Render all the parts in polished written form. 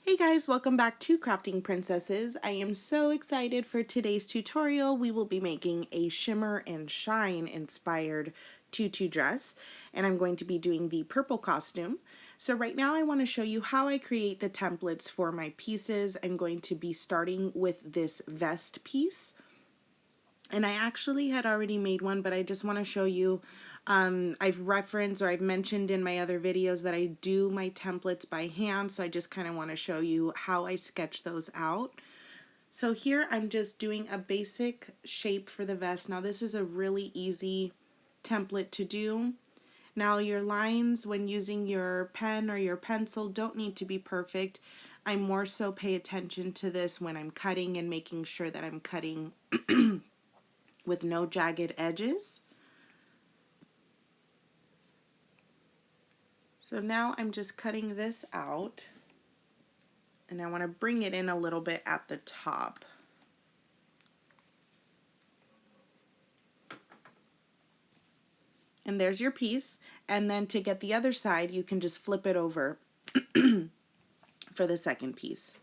Hey guys, welcome back to Crafting Princesses. I am so excited for today's tutorial. We will be making a Shimmer and Shine inspired tutu dress, and I'm going to be doing the purple costume. So right now I want to show you how I create the templates for my pieces. I'm going to be starting with this vest piece. And I actually had already made one, but I just want to show you, I've referenced or I've mentioned in my other videos that I do my templates by hand, so I just kind of want to show you how I sketch those out. So here I'm just doing a basic shape for the vest. Now this is a really easy template to do. Now your lines when using your pen or your pencil don't need to be perfect. I more so pay attention to this when I'm cutting and making sure that I'm cutting with no jagged edges. So now I'm just cutting this out, and I want to bring it in a little bit at the top. And there's your piece, and then to get the other side you can just flip it over for the second piece.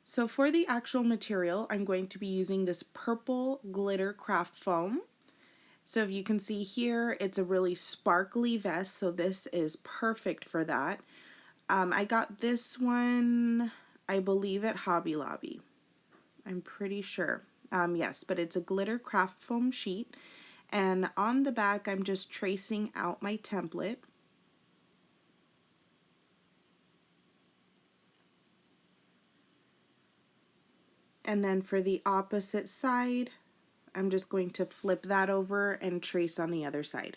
So for the actual material, I'm going to be using this purple glitter craft foam. So if you can see here, it's a really sparkly vest, so this is perfect for that. I got this one, I believe, at Hobby Lobby. I'm pretty sure. Yes, but it's a glitter craft foam sheet. And on the back, I'm just tracing out my template. And then for the opposite side, I'm just going to flip that over and trace on the other side.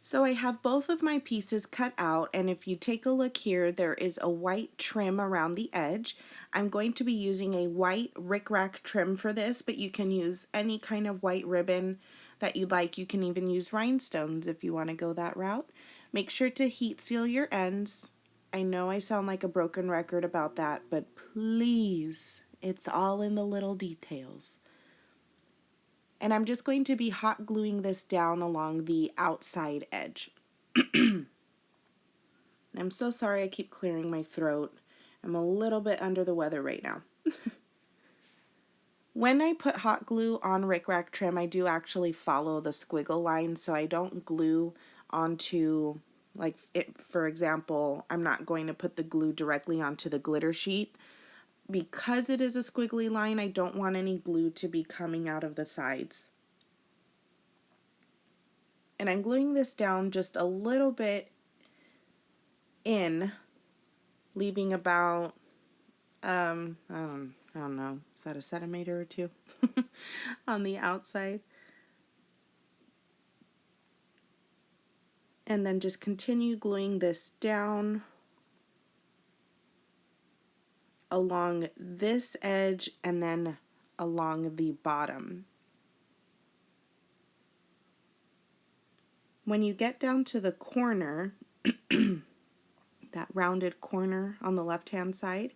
So I have both of my pieces cut out, and if you take a look here, there is a white trim around the edge. I'm going to be using a white rickrack trim for this, but you can use any kind of white ribbon that you'd like. You can even use rhinestones if you want to go that route. Make sure to heat seal your ends. I know I sound like a broken record about that, but please, it's all in the little details. And I'm just going to be hot gluing this down along the outside edge. I'm so sorry I keep clearing my throat. I'm a little bit under the weather right now. When I put hot glue on rickrack trim, I do actually follow the squiggle line, so I don't glue onto, like, for example, I'm not going to put the glue directly onto the glitter sheet. Because it is a squiggly line, I don't want any glue to be coming out of the sides. And I'm gluing this down just a little bit in, leaving about, I don't know, is that a centimeter or two on the outside? And then just continue gluing this down along this edge and then along the bottom. When you get down to the corner, that rounded corner on the left-hand side,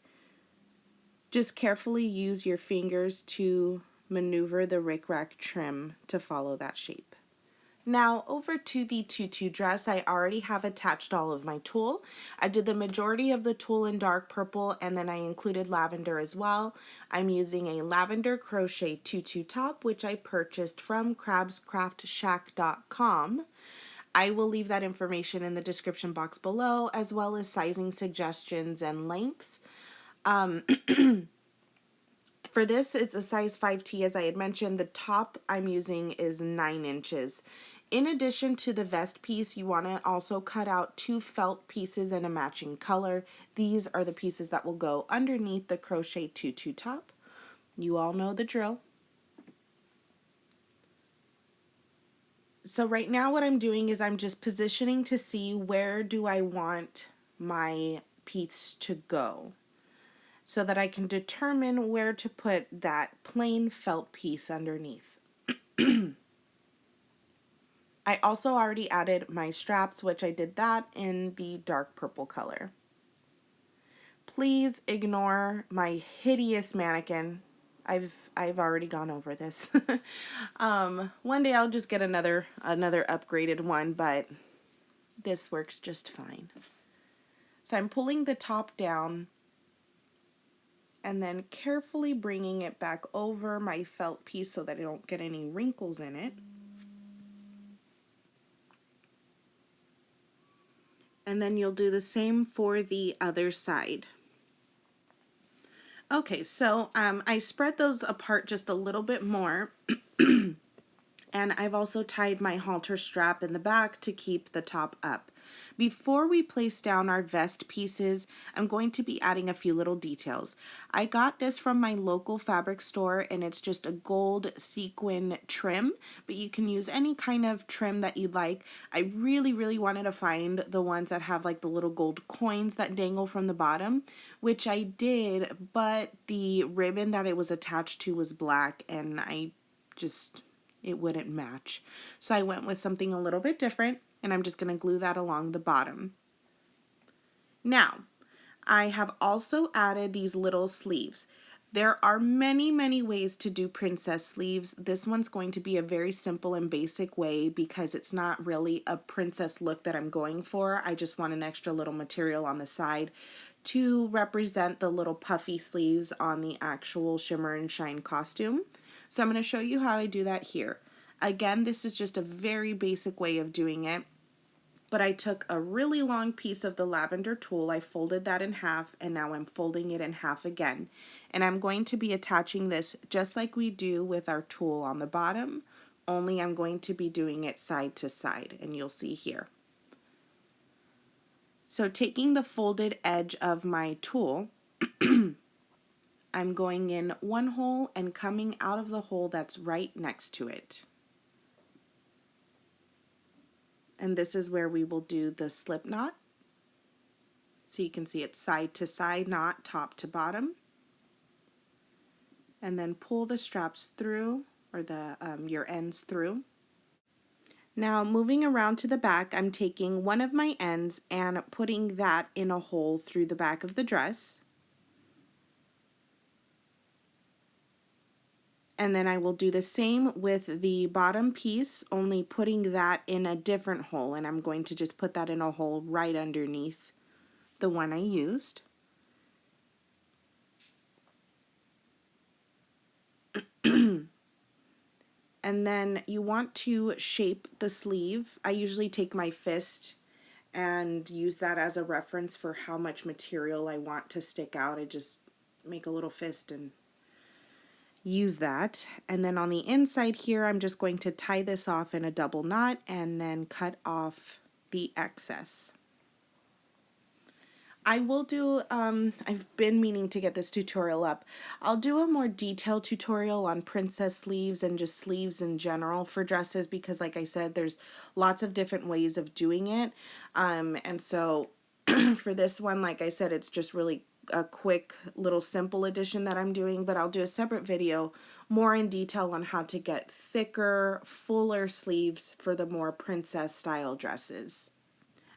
just carefully use your fingers to maneuver the rickrack trim to follow that shape. Now over to the tutu dress. I already have attached all of my tulle. I did the majority of the tulle in dark purple, and then I included lavender as well. I'm using a lavender crochet tutu top, which I purchased from crabscraftshack.com. I will leave that information in the description box below, as well as sizing suggestions and lengths. For this, it's a size 5T, as I had mentioned. The top I'm using is 9 inches. In addition to the vest piece, you want to also cut out 2 felt pieces in a matching color. These are the pieces that will go underneath the crochet tutu top. You all know the drill. So right now what I'm doing is I'm just positioning to see where do I want my piece to go, so that I can determine where to put that plain felt piece underneath. I also already added my straps, which I did that in the dark purple color. Please ignore my hideous mannequin. I've already gone over this. One day I'll just get another upgraded one, but this works just fine. So I'm pulling the top down and then carefully bringing it back over my felt piece so that I don't get any wrinkles in it. And then you'll do the same for the other side. Okay, so I spread those apart just a little bit more. And I've also tied my halter strap in the back to keep the top up. Before we place down our vest pieces, I'm going to be adding a few little details. I got this from my local fabric store and it's just a gold sequin trim, but you can use any kind of trim that you'd like. I really wanted to find the ones that have like the little gold coins that dangle from the bottom, which I did, but the ribbon that it was attached to was black and it wouldn't match. So I went with something a little bit different, and I'm just going to glue that along the bottom. Now, I have also added these little sleeves. There are many ways to do princess sleeves. This one's going to be a very simple and basic way because it's not really a princess look that I'm going for. I just want an extra little material on the side to represent the little puffy sleeves on the actual Shimmer and Shine costume. So I'm going to show you how I do that here. Again, this is just a very basic way of doing it, but I took a really long piece of the lavender tulle, I folded that in half, and now I'm folding it in half again. And I'm going to be attaching this just like we do with our tulle on the bottom, only I'm going to be doing it side to side, and you'll see here. So taking the folded edge of my tulle, I'm going in one hole and coming out of the hole that's right next to it. And this is where we will do the slip knot. So you can see it's side to side knot, top to bottom. And then pull the straps through, or the your ends through. Now moving around to the back, I'm taking one of my ends and putting that in a hole through the back of the dress. And then I will do the same with the bottom piece, only putting that in a different hole, and I'm going to just put that in a hole right underneath the one I used. And then you want to shape the sleeve. I usually take my fist and use that as a reference for how much material I want to stick out. I just make a little fist and use that. And then on the inside here, I'm just going to tie this off in a double knot and then cut off the excess. I will do, I've been meaning to get this tutorial up. I'll do a more detailed tutorial on princess sleeves and just sleeves in general for dresses because like I said, there's lots of different ways of doing it. And so for this one, like I said, it's just really a quick little simple edition that I'm doing, but I'll do a separate video more in detail on how to get thicker, fuller sleeves for the more princess style dresses.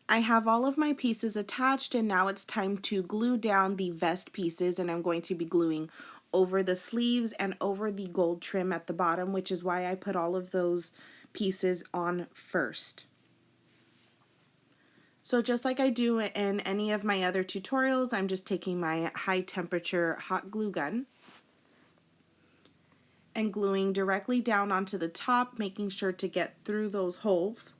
I have all of my pieces attached and now it's time to glue down the vest pieces, and I'm going to be gluing over the sleeves and over the gold trim at the bottom, which is why I put all of those pieces on first. So just like I do in any of my other tutorials, I'm just taking my high temperature hot glue gun and gluing directly down onto the top, making sure to get through those holes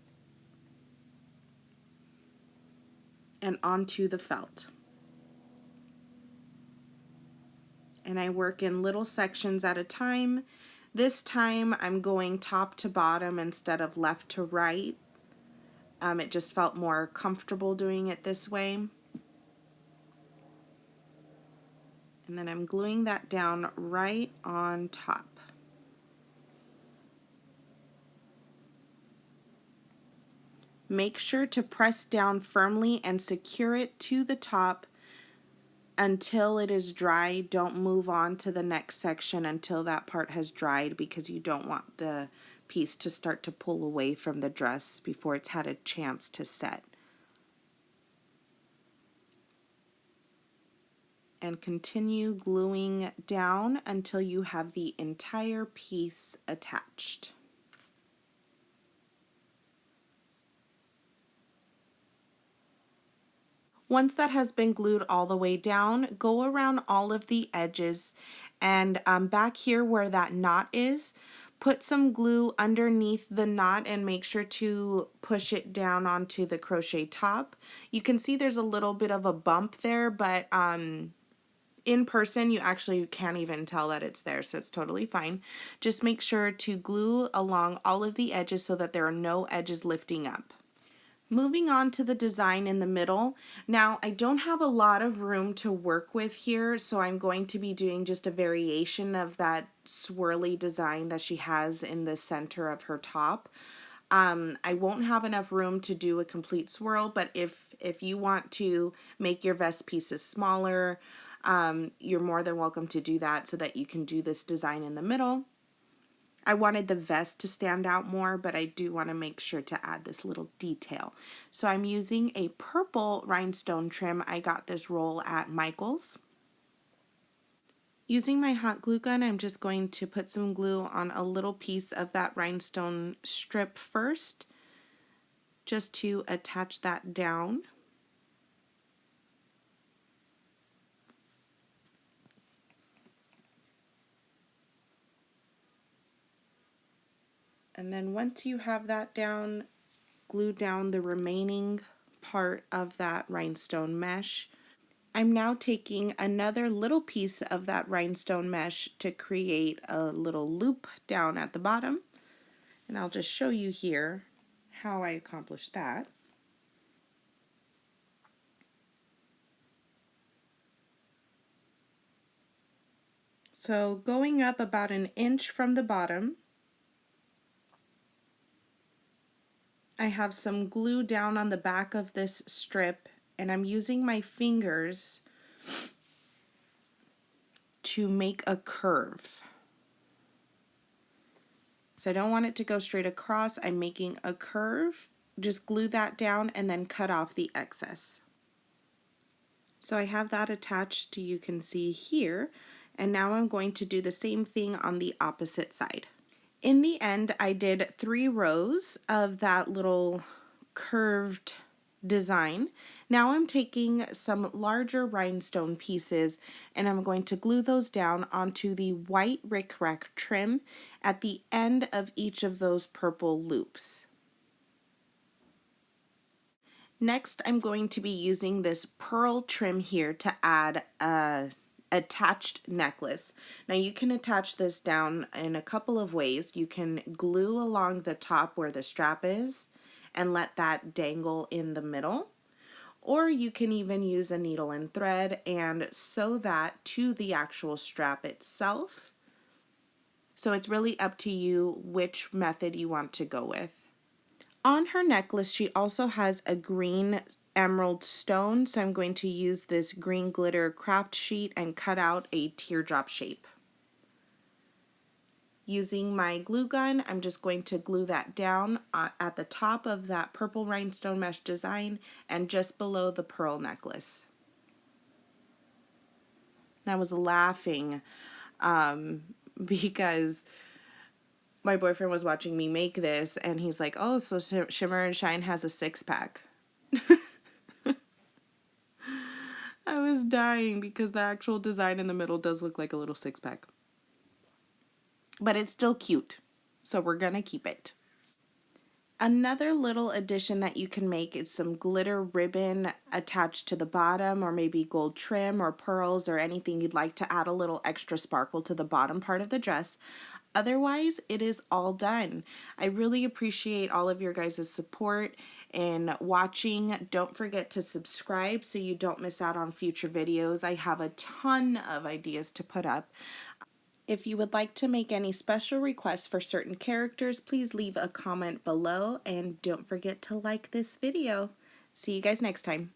and onto the felt. And I work in little sections at a time. This time I'm going top to bottom instead of left to right. It just felt more comfortable doing it this way. And then I'm gluing that down right on top. Make sure to press down firmly and secure it to the top until it is dry. Don't move on to the next section until that part has dried because you don't want the piece to start to pull away from the dress before it's had a chance to set. And continue gluing down until you have the entire piece attached. Once that has been glued all the way down, go around all of the edges, and back here where that knot is, put some glue underneath the knot and make sure to push it down onto the crochet top. You can see there's a little bit of a bump there, but in person you actually can't even tell that it's there, so it's totally fine. Just make sure to glue along all of the edges so that there are no edges lifting up. Moving on to the design in the middle. Now, I don't have a lot of room to work with here, so I'm going to be doing just a variation of that swirly design that she has in the center of her top. I won't have enough room to do a complete swirl, but if you want to make your vest pieces smaller, you're more than welcome to do that so that you can do this design in the middle. I wanted the vest to stand out more, but I do want to make sure to add this little detail. So I'm using a purple rhinestone trim. I got this roll at Michael's. Using my hot glue gun, I'm just going to put some glue on a little piece of that rhinestone strip first, just to attach that down. And then once you have that down, glue down the remaining part of that rhinestone mesh. I'm now taking another little piece of that rhinestone mesh to create a little loop down at the bottom. And I'll just show you here how I accomplished that. So going up about an inch from the bottom, I have some glue down on the back of this strip, and I'm using my fingers to make a curve. So I don't want it to go straight across. I'm making a curve. Just glue that down and then cut off the excess. So I have that attached, you can see here, and now I'm going to do the same thing on the opposite side. In the end, I did 3 rows of that little curved design. Now I'm taking some larger rhinestone pieces and I'm going to glue those down onto the white rickrack trim at the end of each of those purple loops. Next, I'm going to be using this pearl trim here to add a attached necklace. Now you can attach this down in a couple of ways. You can glue along the top where the strap is and let that dangle in the middle. Or you can even use a needle and thread and sew that to the actual strap itself. So it's really up to you which method you want to go with. On her necklace, she also has a green emerald stone, so I'm going to use this green glitter craft sheet and cut out a teardrop shape. Using my glue gun, I'm just going to glue that down at the top of that purple rhinestone mesh design and just below the pearl necklace. And I was laughing because my boyfriend was watching me make this and he's like, oh, so Shimmer and Shine has a 6-pack. I was dying because the actual design in the middle does look like a little 6-pack. But it's still cute, so we're gonna keep it. Another little addition that you can make is some glitter ribbon attached to the bottom, or maybe gold trim or pearls or anything you'd like to add a little extra sparkle to the bottom part of the dress. Otherwise, it is all done. I really appreciate all of your guys' support in watching. Don't forget to subscribe so you don't miss out on future videos. I have a ton of ideas to put up. If you would like to make any special requests for certain characters, please leave a comment below and don't forget to like this video. See you guys next time.